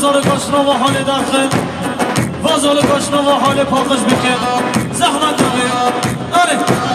وازال گشنه و حال داخل وازال گشنه و حال پاکش بکن زحمت داره آره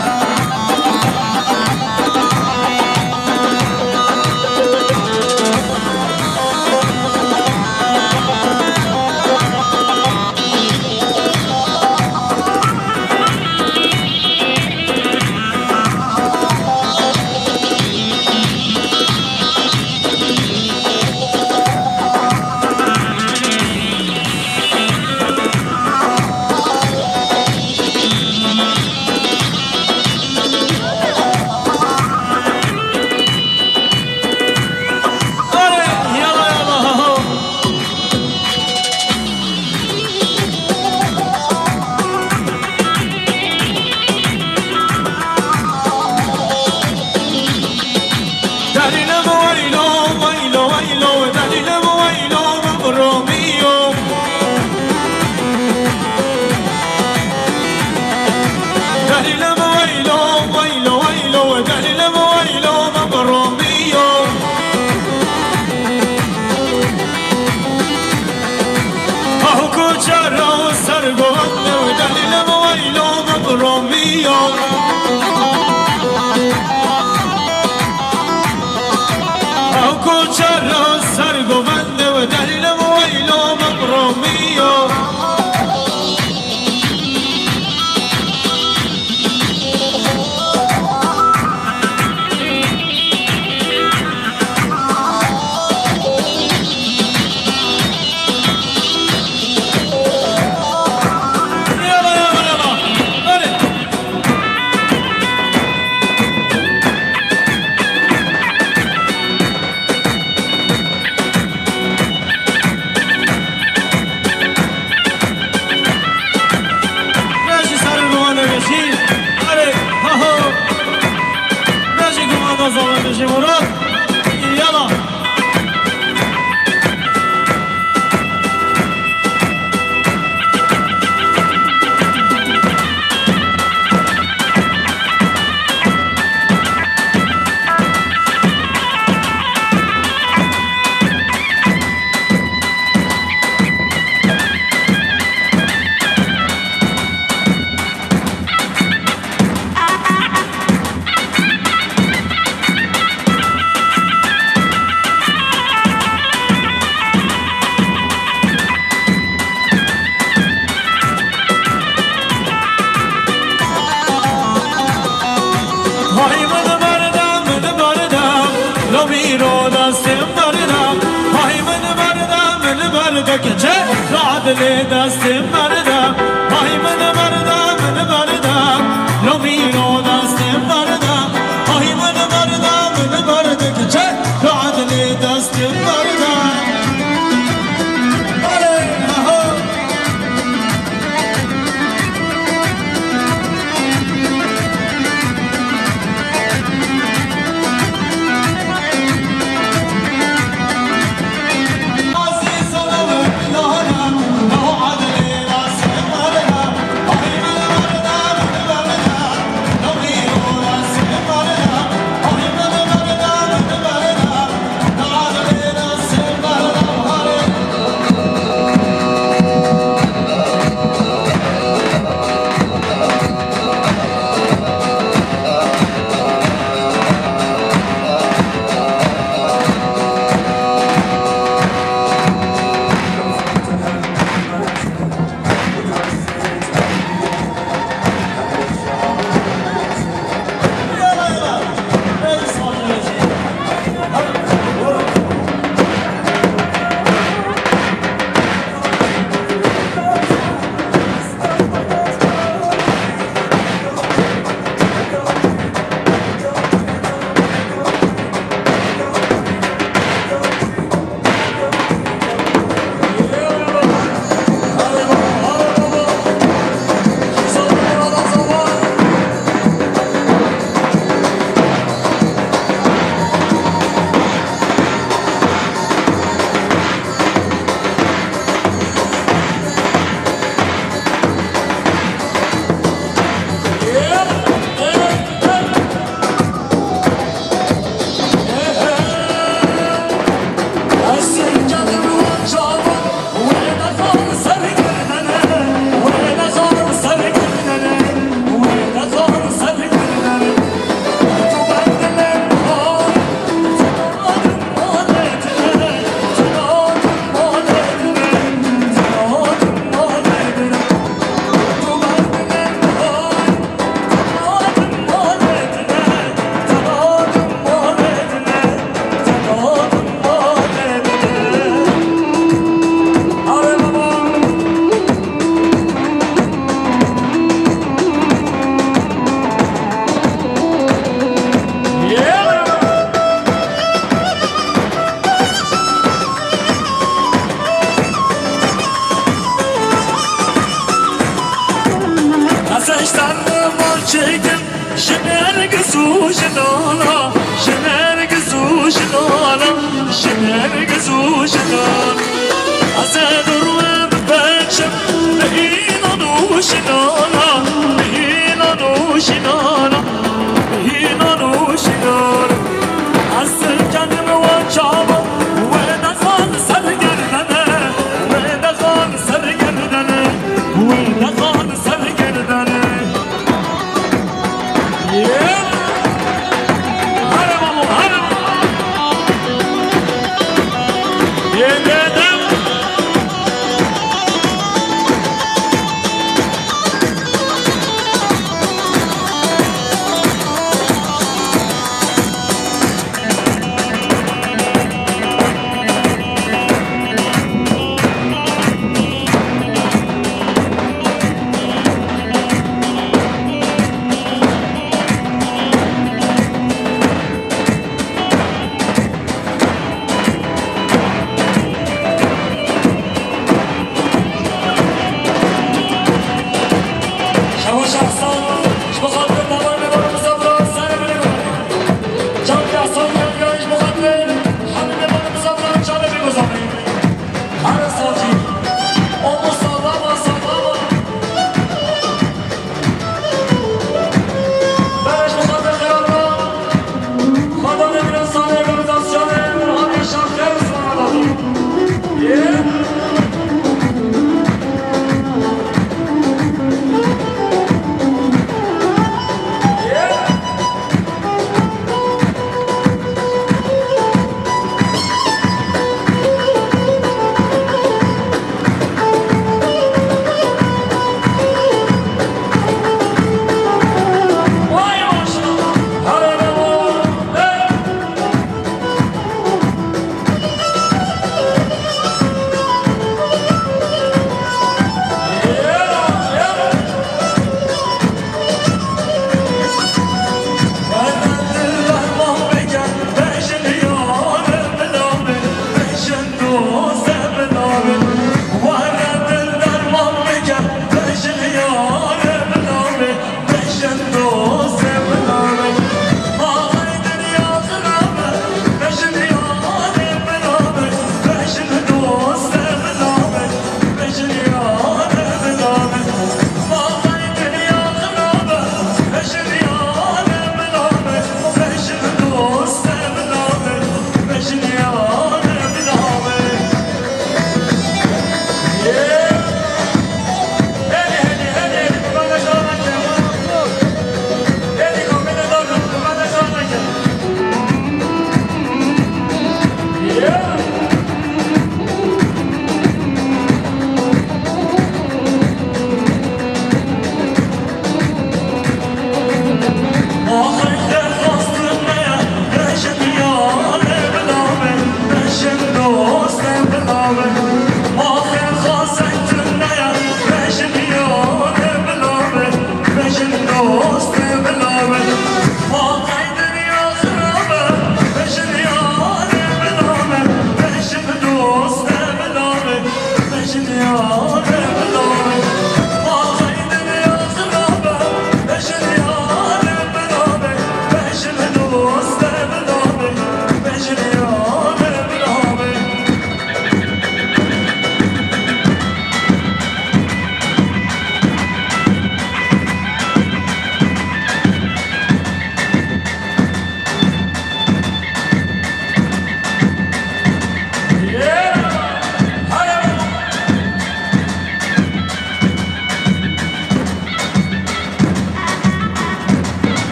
دست مردم پای من مردم لو میرو دست مردم پای من مردم که چه عدل دست مردم çekim Şener kızı şenala Şener kızı şenala Şener kızı şenala Ase durma beçim Behinanu şenala Behinanu şenala Behinanu şenala Ase canım ve çaba Ve da kan sergerdene Ve da kan sergerdene Ve da kan sergerdene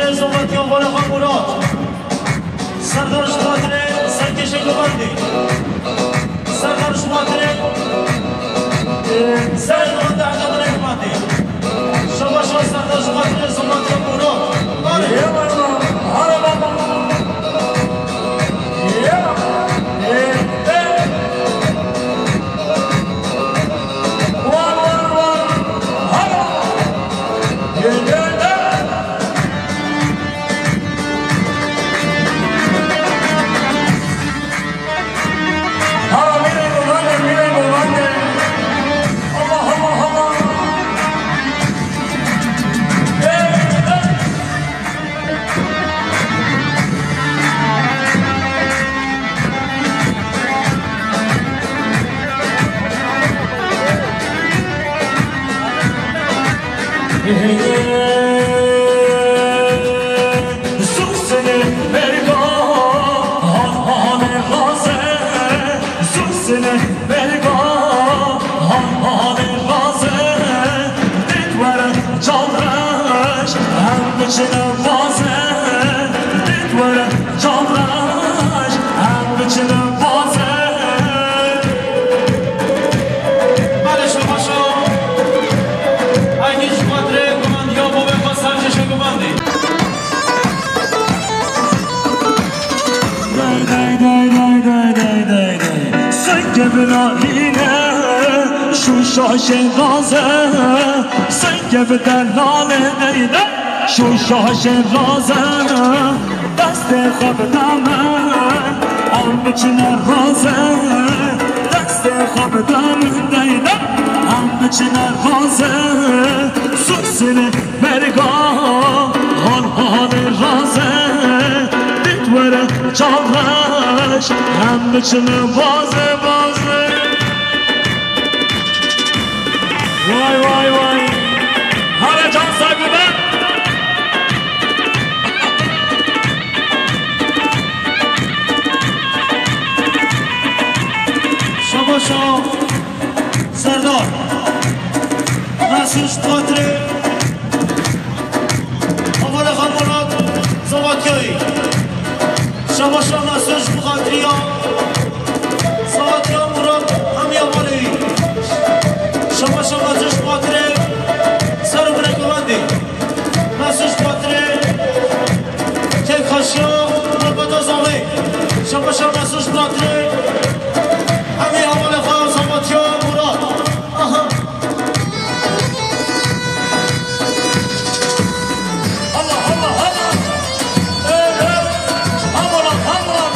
خاطر زمانیان بالا مراد سردارش خاطر سرکش گوبندی سردارش خاطر سردار دردان گوبندی شما سردارش خاطر زمانیان مراد شوشاش رازه سنگ به دلال نیده شوشاش رازه دست خواب دامن هم بچنه رازه دست خواب دامن نیده هم بچنه رازه سوسن مرگاه حال رازه دیدوره چالش هم بچنه بازه وای وای وای همه جان سگوده شما سردار مسوش خاطره اول خمولات زواتیایی شما مسوش بخاطری ها زواتی ها مراد همی اولی شما مسوش خاطره سر بره گوندی مسوش خاطره که خاشی ها مربط ها زامی شما مسوش خاطره همی اول خواه زواتی ها مراد الله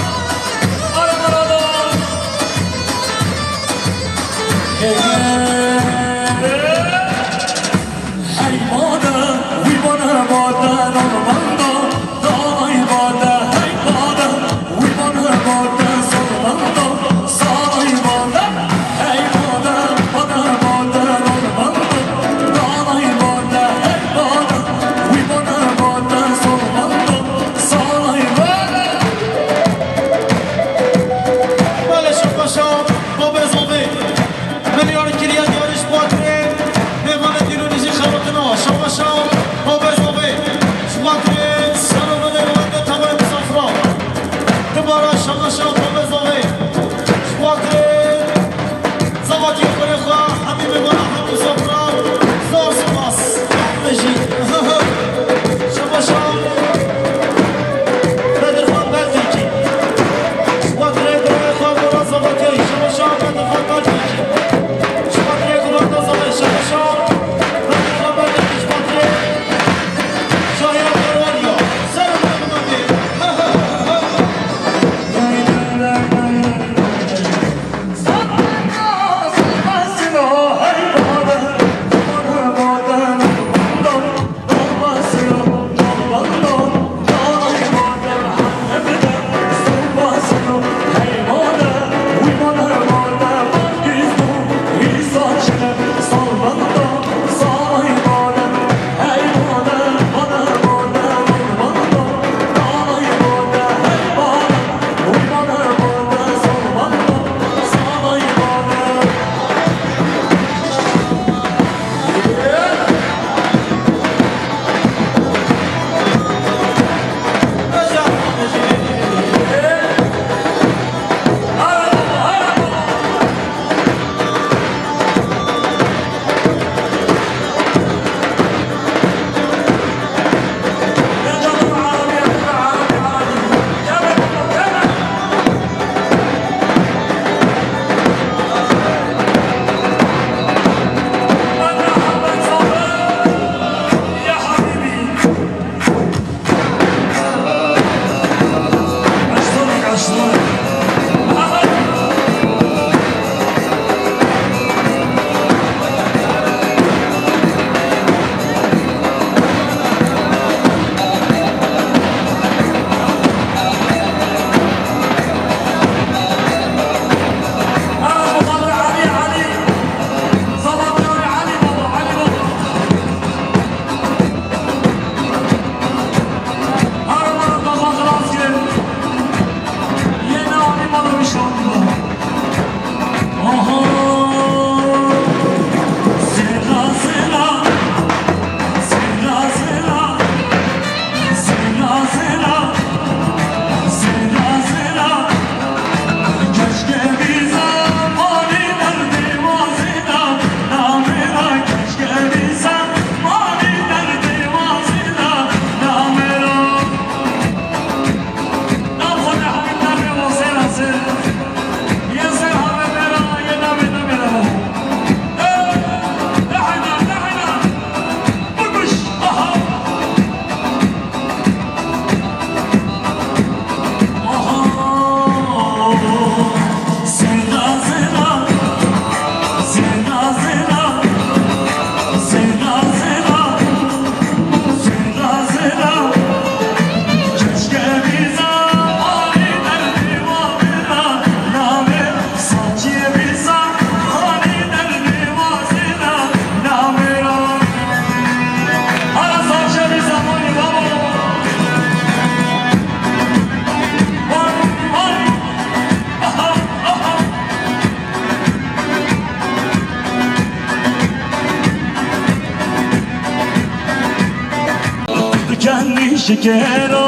کنی شکرا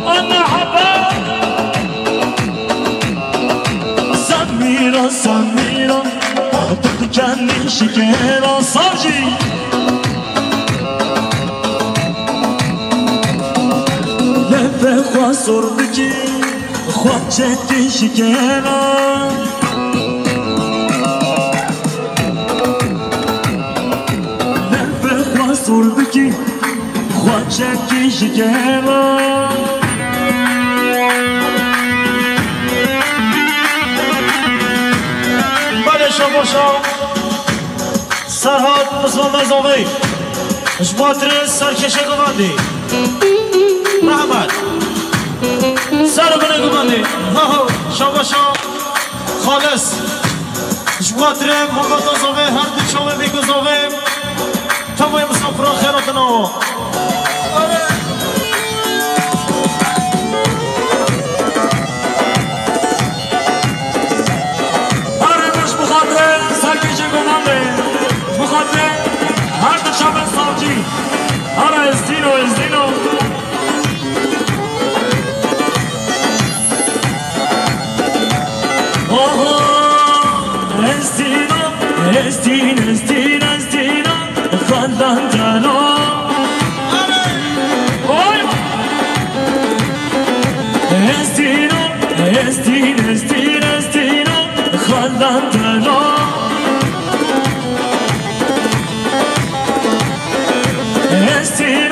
آن حبا سمیرا سمیرا تو کنی شکرا ساجی لبه خواه سردگی خواه چکی شکرا سردگی خواه چکی شکرا بله شما سرحاد مسلم نظامی جباتر سرکشه گماندی رحمت سر بنه گماندی شما خالص جباتر محمد نظامی هر دی شما میگذاویم تمام مسافران خیراتنا Estina Fallantano Estina Fallantano Estina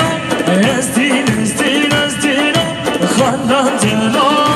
Fallantano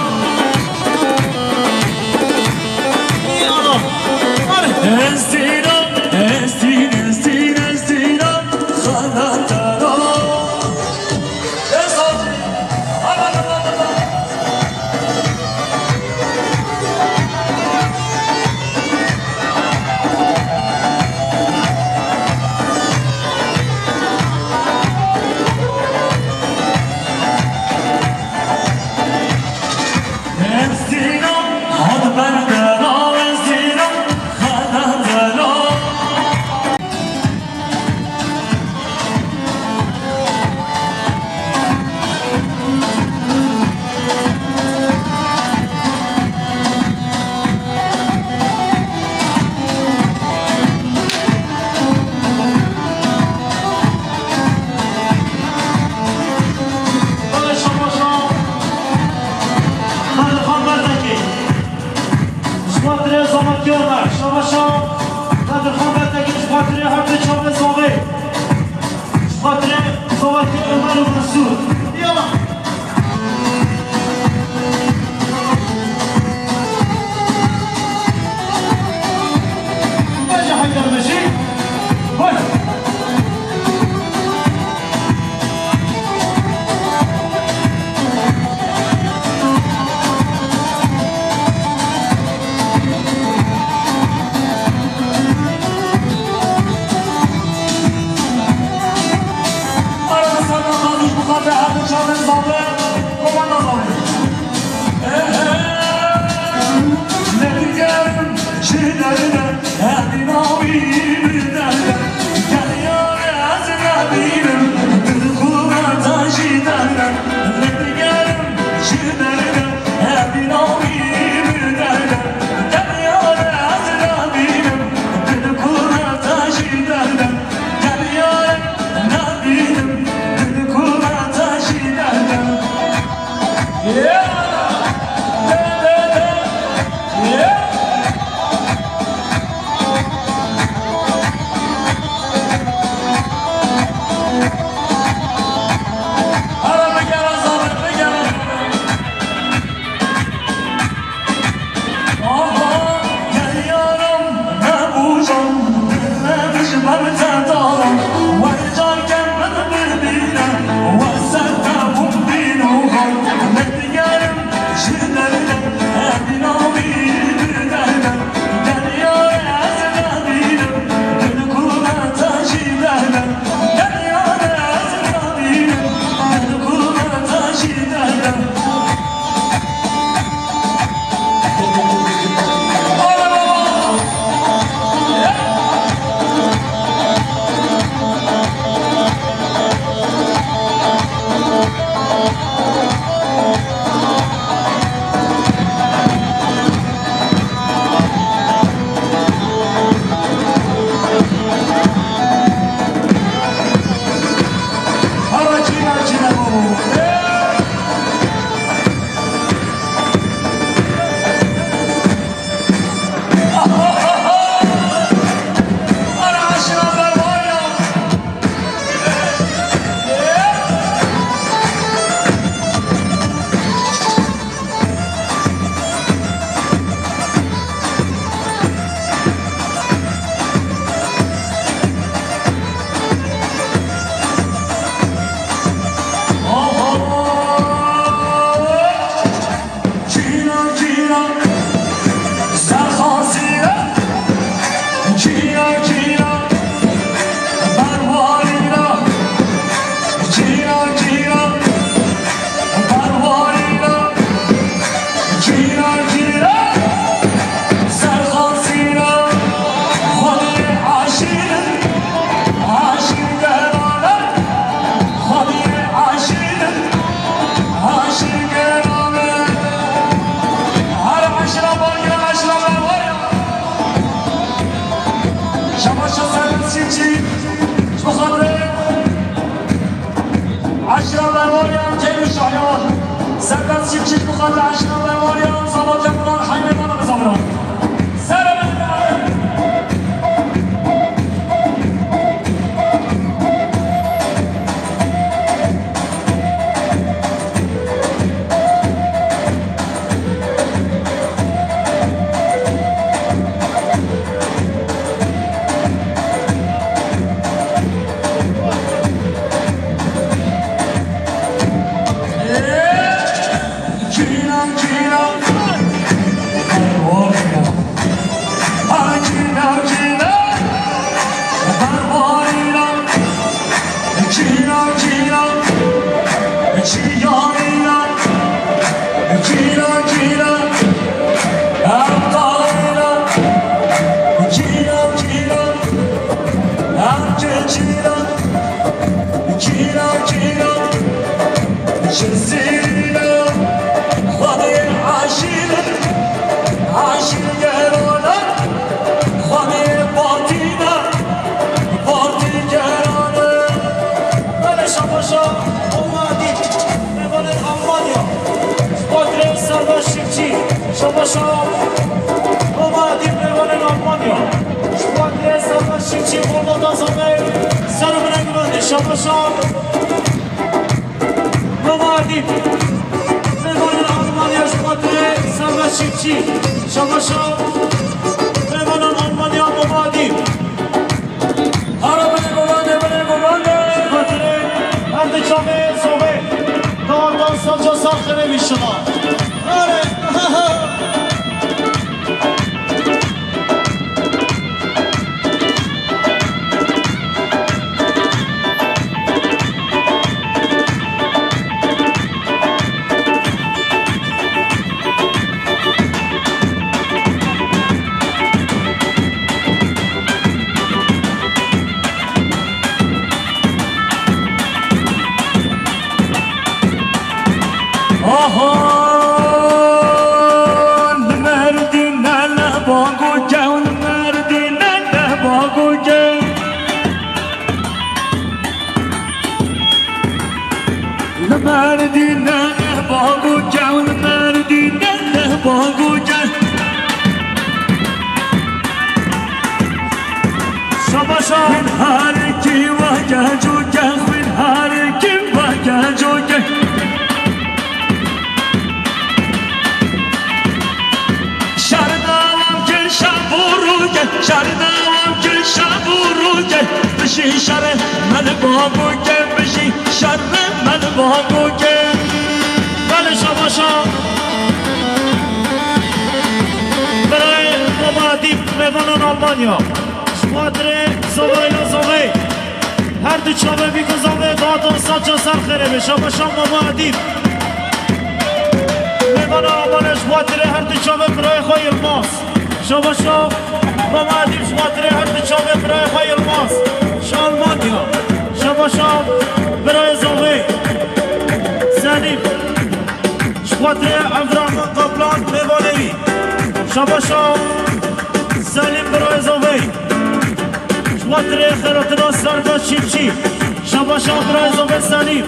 شباشا برای زوبه سلیم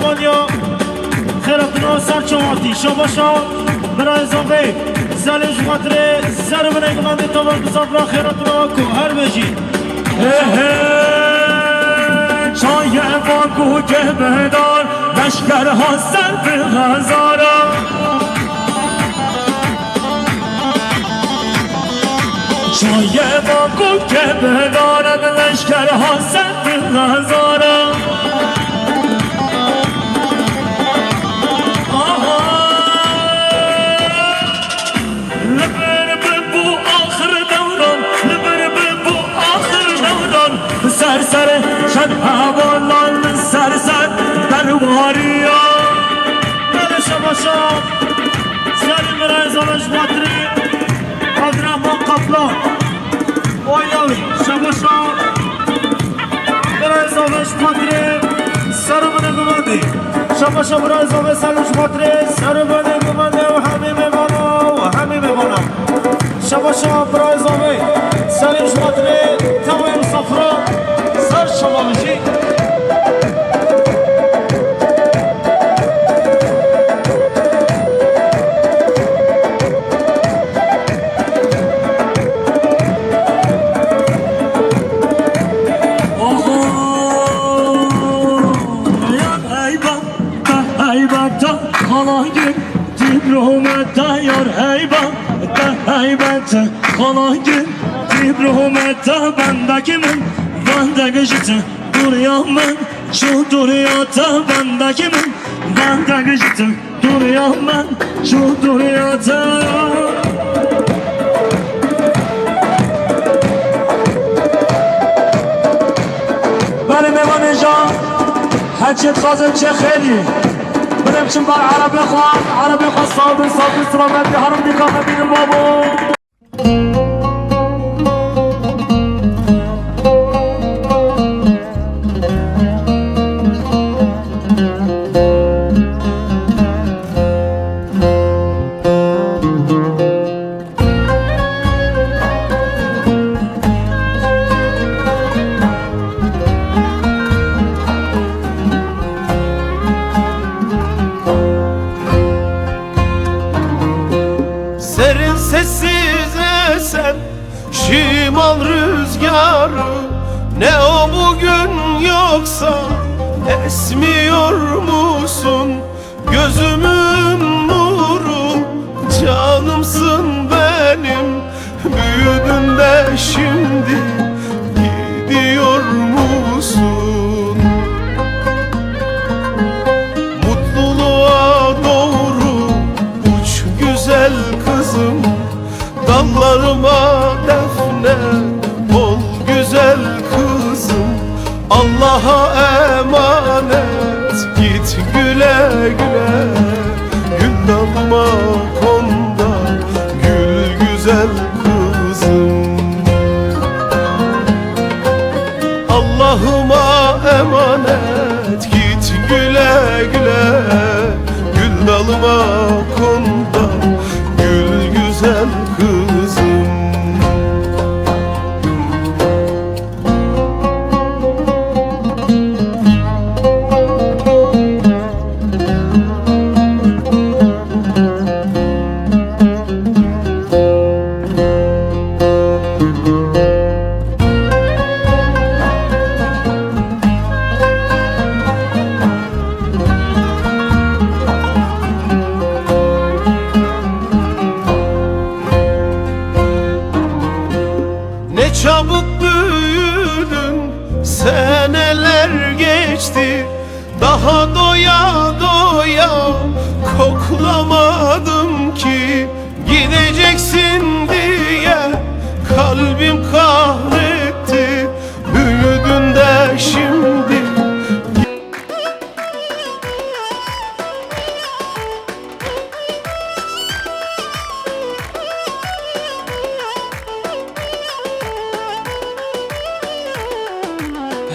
مالیا خیرتنا سر چواتی شباشا برای زنبه زلیش مطره سر بنگمانده تابر بسافرا خیرتنا که هر بجی چای باکو که بدار لشکرها سر به غزارا چای باکو که بدارد لشکرها سر به غزارا سر سر شد هوالان سر سر درواریا بله شباشا سلیم برای زنش مطری عبدالرحمن قبلان آیاوی شباشا برای زنش مطری سر من گمانده شباشا برای زنش سلوش مطری سر من گمانده و همه میمانا و همه میمانا شباشا برای زنش سلیمش مطری تمام صفرا سر شما میشی Bendekimin, bendeki jiti duruyor ben. Şu duruyor da bendekimin, bendeki jiti duruyor ben. Şu duruyor da. Benim evan جان حجت خازن چه خیلی برم چون بر عربی خواه صابر سلامتی حرم دیگاه بینم بابو Serin sessiz esen şimal rüzgarı Ne o bugün yoksa esmiyor musun? Gözümün nuru canımsın benim Büyüdün de şimdi gidiyor musun? Mutluluğa doğru uç güzel kızım Dallarıma defne ol güzel kızım Allah'a emanet git güle güle Gül dalıma konda gül güzel kızım Allah'ıma emanet git güle güle Gül dalıma konda gül güzel kızım Ne çabuk büyüdün, seneler geçti Daha doya doya koklamadım ki Gideceksin diye kalbim kahretti Büyüdün de şimdi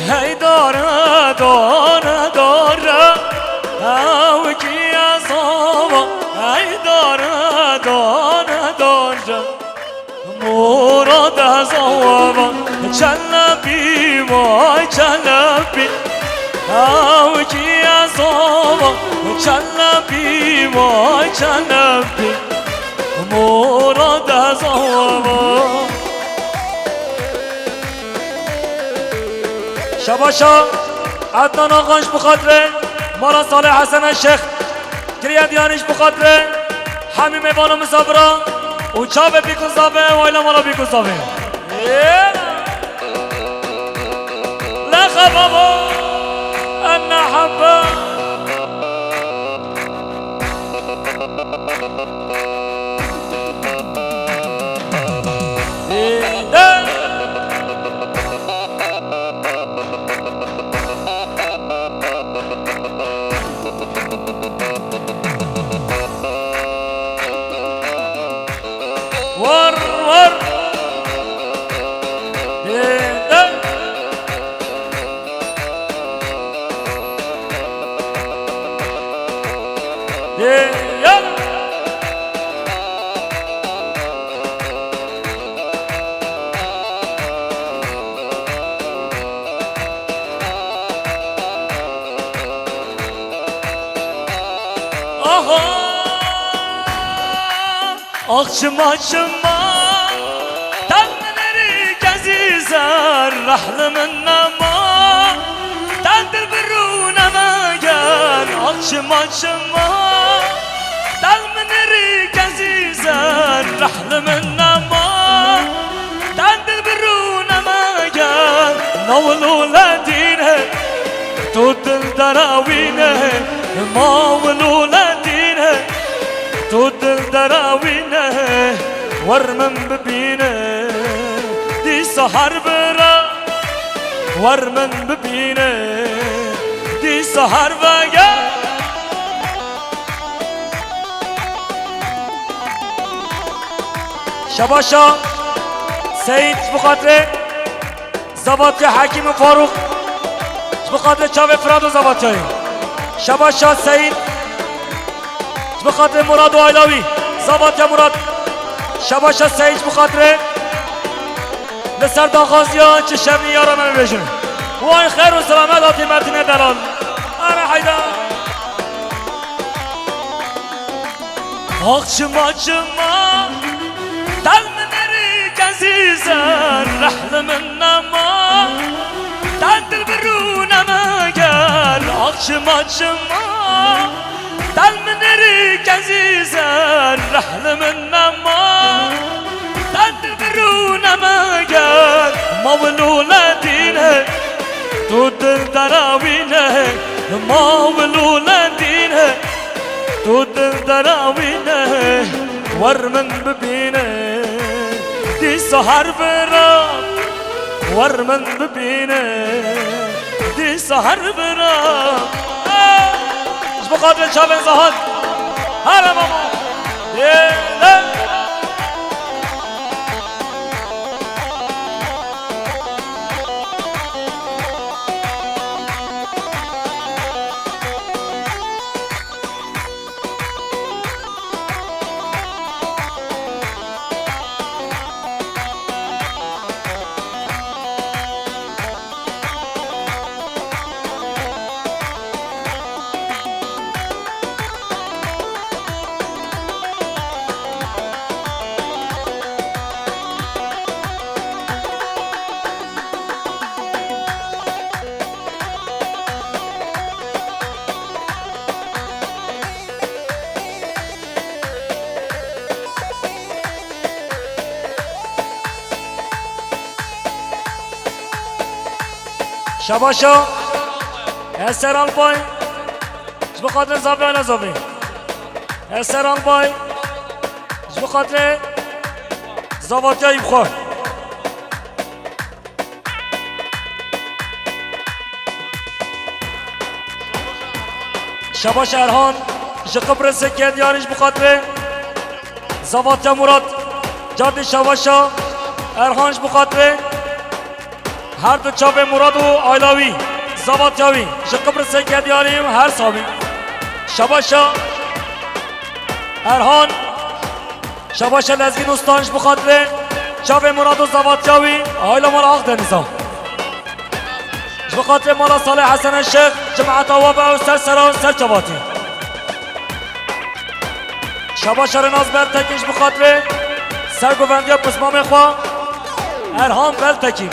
Hey dara dara dara Av ki azama Hey dara dara dara Murad azama Çelebi vay çelebi Av ki azama چلبی وای چلبی مراد از آوا شباشا عدنان آقاش بخاطره مالا صالح حسن الشیخ گریه دیانش بخاطره همین میبانو مسافران و چاوه بیکن صافه و ایلا مالا بیکن صافه لخ بابا انا حبا ور ور Akşama Tanrıları gezizler Rahlimin nama Tanrı biruna magan Akşama Tanrıları gezizler Rahlimin nama Tanrı biruna magan Navlu ladine Tudil darawine Mavlu ladine تودل دراوینه ورمن ببینه دی سحر برا ورمن ببینه دی سحر وگه شباشا سید بخاطر زباط حکیم فاروق بخاطر چاو فراد و زباطی شباشا سید بخاطر مراد و آیلاوی زباط یا مراد شباشا سیج بخاطر لسر داغازی ها چه شبنی یارا من بشن وای خیر و سلامت آتی متین دلال آره حیدر آخشما دل منری گزیزن رحل من نما دل برو نمگل آخشما دل منری گزیزن رحل من نما دل برو نمگل مولولدینه تو دل دراوینه مولولدینه تو دل دراوینه ورمن ببینه دی سحر برام ورمن ببینه دی سحر برام بخاطر شب زهاد هر ماما شباشا هسر البای جب خاطر زابی و نزابی هسر البای جب خاطر زاباتی های بخور شباشا ارهان جب قبر سکه دیانش بخاطر زاباتی مراد جادی شباشا ارهانش بخاطر هر دو چاپ مراد و آیلاوی زباطیاوی شقبر سکه دیاریم هر صابی شباشا ارهان شباشا لزگین استانش بخاطره چاپ مراد و زباطیاوی آیلا مال آخ دنیزا بخاطر مولا صالح حسن الشيخ جماعة وابع و سرسرا و سرچواتی شبا شرناز بلتکیش بخاطر سرگووندیا پسمام خواه ارهام بلتکی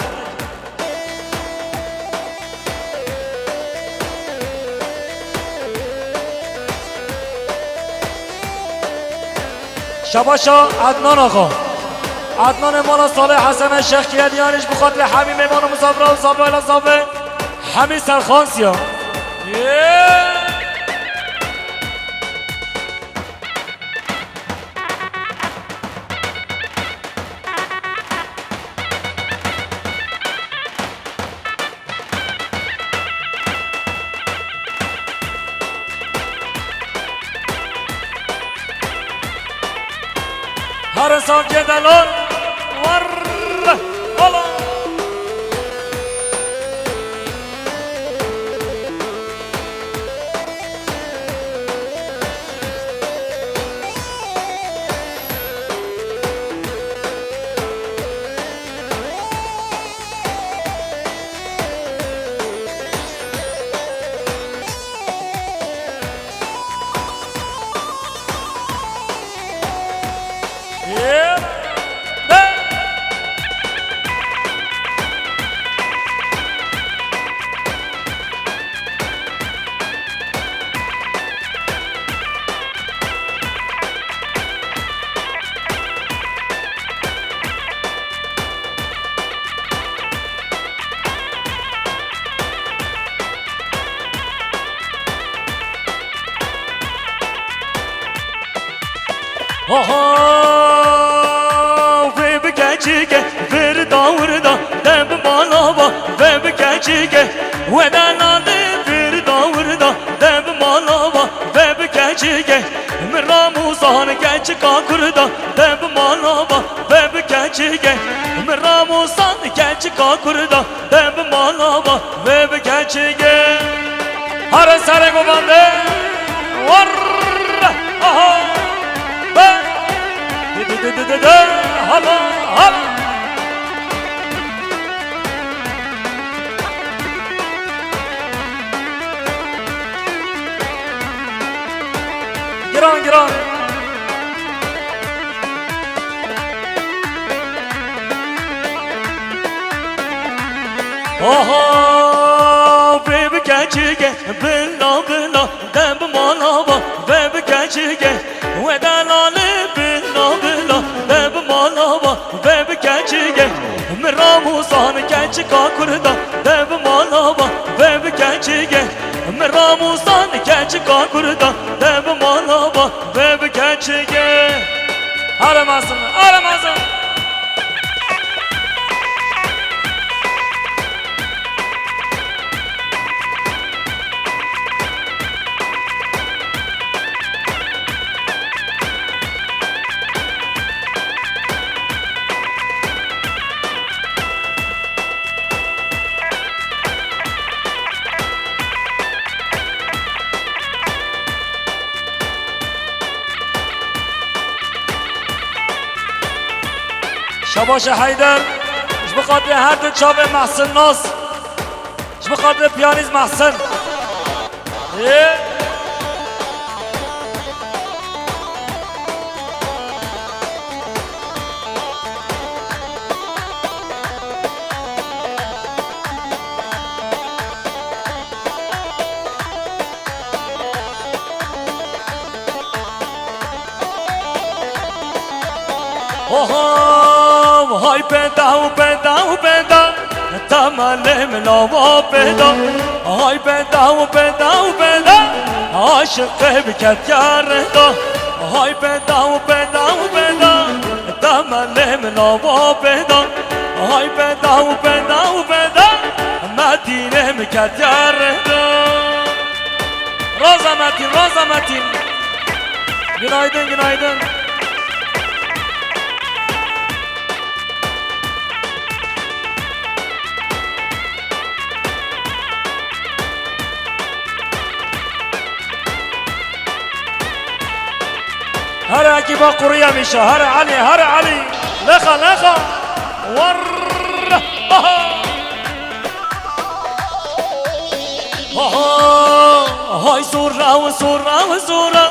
شباشا عدنان آقا عدنان مولا صالح حسن الشيخ کیادیانش بخاطر همین میمان و مسافره و صافه و صافه همین سرخانسیا هر انسان جدلان ور الله ve bikachike verda verda deb malava ve bikachike ve danade verda verda deb malava ve bikachike miramusan kachika kurda deb malava ve bikachike miramusan kachika kurda deb malava ve bikachike har sare govande war aha hala hala giran giran oho bebe kachige billa billa deb malava bebe kachige wedalale deb malava deb kachige miramusan kachika kurda deb malava deb kachige miramusan kachika kurda deb malava deb kachige aramasın aramasın شباش حیدر اش بخاطر هر دو چاو محسن ناس اش بخاطر پیانیز محسن های پیدا و پیدا و پیدا تمام ملاوا پیدا های پیدا و پیدا و پیدا عاشق بکت یار دا های پیدا و پیدا و پیدا تمام ملاوا پیدا های پیدا و پیدا و پیدا مدینه مکت یار دا روزا متین günaydın günaydın هر عقبا قرية مشا هر علي لخا ور های سورا و سورا و سورا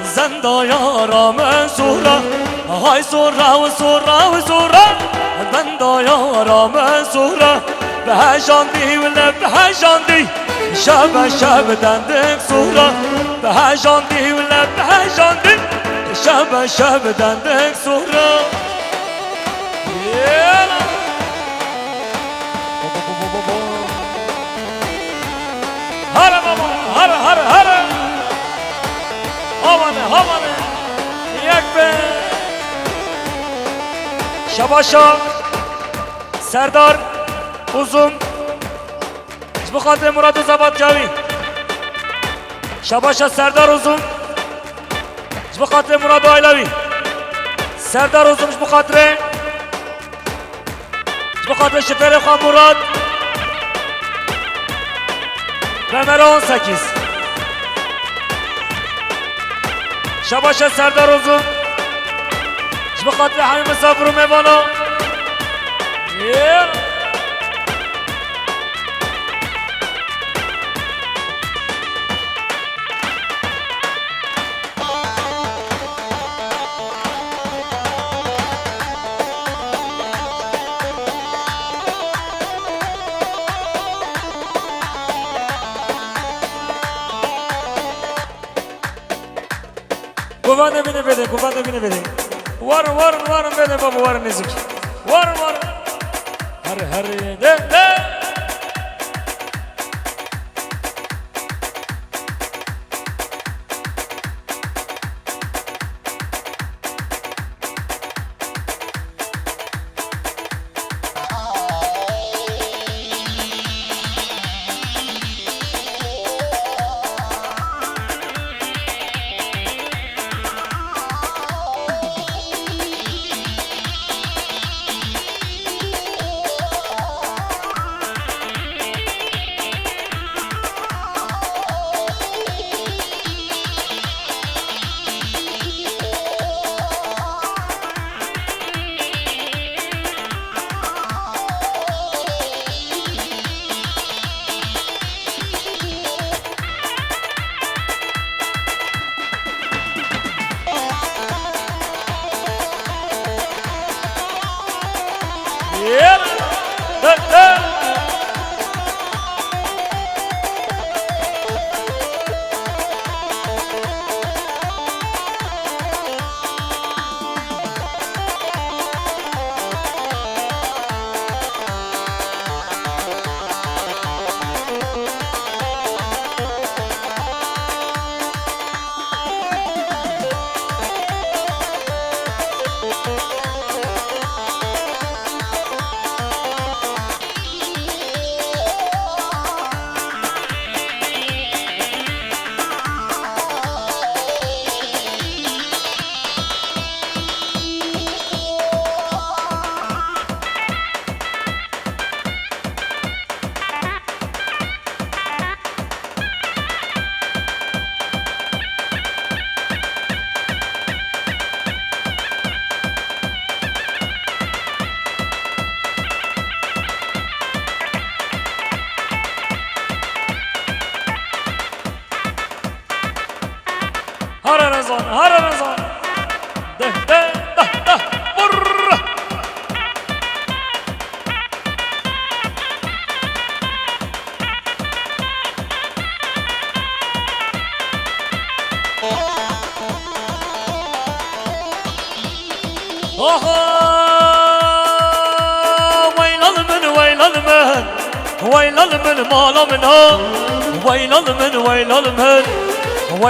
زندا یارا منصورا های سورا و سورا و سورا زندا یارا منصورا بهجاندی ولا بهجاندی شب شب دندک سورا بهجاندی ولا بهجاندی شب شب دندک سورا هره بابا هره هره هره هوانه یک به شباشا سردار uzun bu kadar Murat Uzabat Cavi şabaşa Serdar uzun bu kadar Murat Aylavi Serdar uzun bu kadar Şefere Khan Murat Ömer 18 şabaşa Serdar uzun bu kadar Hamim Misafir Mevana Kuvan evine bede, kuvan evine bede. Varın bede baba, varın ezik. Varın. Hadi, de. Har Ramazan. De. Vurr.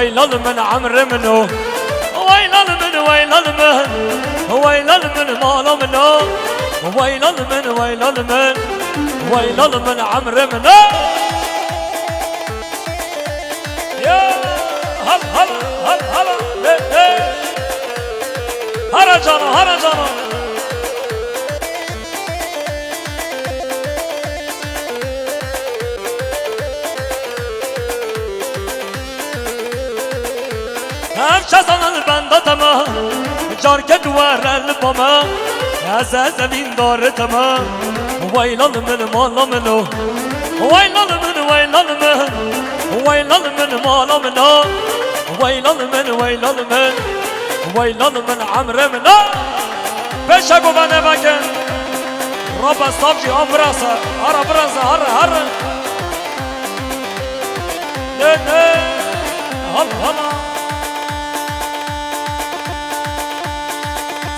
ويلل من مال منه ويلل من عمر منه ويلل من مال منه ويلل من عمر منه يا هل هلا جانا شازن بنده تمام جار که دوار البما از زمین داره تمام ویلال من مالا منو ويل من ويل من ويل من مال منا ويل من ويل من ويل من عمرو منا بشكو بنا بكن رب استفجي أبراسا هر أبراسا هر نه هلا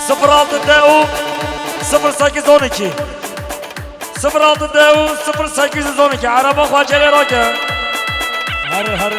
صفر altı DU 0812 06 DU 0812 araba Xaceli Roke hare var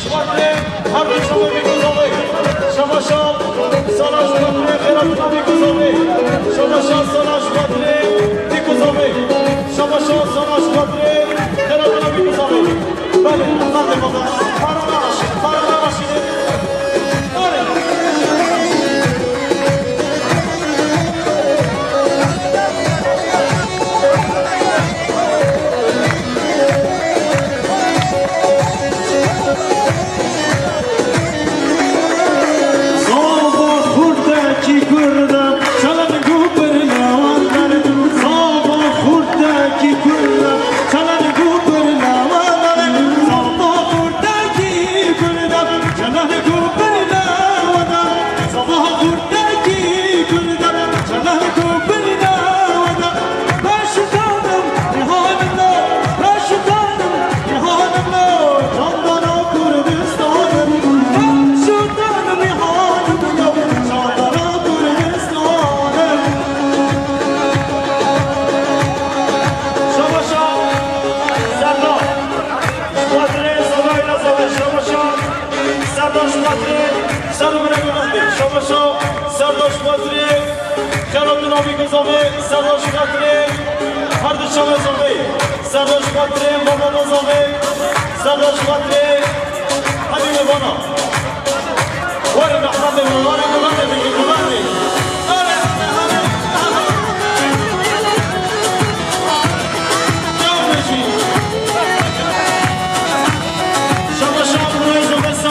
شماتري هردو شما بگذاری شما شام سالا شماتري خیرات ما بگذاری شما شام سالا شماتري بگذاری شما شام سالا شماتري خیرات ما بگذاری بله بله بابا پارا نباشید آره سرداش بازری خیراتون آبی گذابه سرداش بازری هر دو شما زابه سرداش بازری بابا نزابه سرداش بازری حبیب بانا وارد احمد وارد